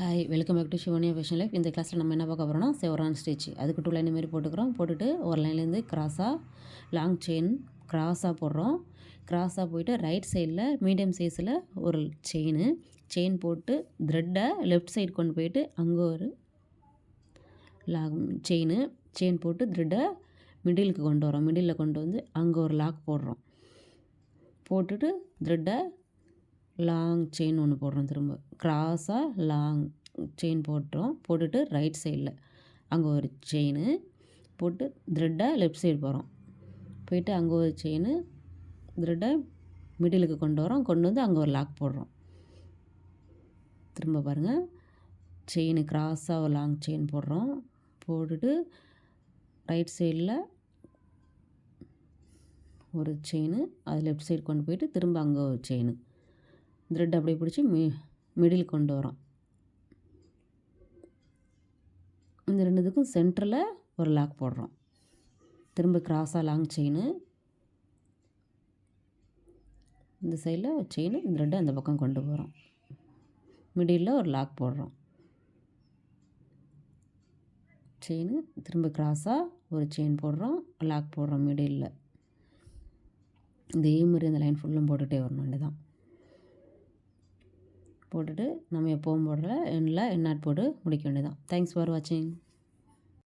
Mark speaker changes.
Speaker 1: Hi, welcome back to Shivaniya fashion life. இந்த கிளாஸில் நம்ம என்ன பார்க்க போகிறோம்னா செவரான் ஸ்டிச். அதுக்கு 2 லைன் மாரி போட்டுக்கிறோம். போட்டுட்டு ஒரு லைன்லேருந்து கிராஸாக லாங் செயின் கிராஸாக போடுறோம். கிராஸாக போயிட்டு ரைட் சைடில் மீடியம் சைஸில் ஒரு செயின் போட்டு த்ரெட்டை லெஃப்ட் சைடு கொண்டு போயிட்டு அங்கே ஒரு லாக் செயின் போட்டு த்ரெட்டை மிடிலுக்கு கொண்டு வரோம். மிடிலில் கொண்டு வந்து அங்கே ஒரு லாக் போடுறோம். போட்டுட்டு த்ரெட்டை லாங் செயின் ஒன்று போடுறோம். திரும்ப கிராஸாக லாங் செயின் போட்டுறோம். போட்டுட்டு ரைட் சைடில் அங்கே ஒரு செயின் போட்டு த்ரெட்டை லெஃப்ட் சைடு போகிறோம். போயிட்டு அங்கே ஒரு செயின் த்ரெட்டை மிடிலுக்கு கொண்டு வரோம். கொண்டு வந்து அங்கே ஒரு லாக் போடுறோம். திரும்ப பாருங்கள், செயின் கிராஸாக ஒரு லாங் செயின் போடுறோம். போட்டுட்டு ரைட் சைடில் ஒரு செயின் அது லெஃப்ட் சைடு கொண்டு போயிட்டு திரும்ப அங்கே ஒரு செயின் த்ரெட் அப்படியே பிடிச்சி மிடில் கொண்டு வரோம். இந்த ரெண்டுத்துக்கும் சென்டரில் ஒரு லாக் போடுறோம். திரும்ப கிராஸாக லாங் செயின், இந்த சைடில் செயின் த்ரெட்டை அந்த பக்கம் கொண்டு போகிறோம். மிடிலில் ஒரு லாக் போடுறோம். செயின் திரும்ப கிராஸாக ஒரு செயின் போடுறோம், லாக் போடுறோம் மிடிலில். இதே மாதிரி அந்த லைன் ஃபுல்லும் போட்டுகிட்டே வரணும். வேண்டியதான் போட்டுட்டு நம்ம எப்போவும் போடுற எண்ணில் எண்ணாட் போட்டு முடிக்க வேண்டியதான். தேங்க்ஸ் ஃபார் வாட்சிங்.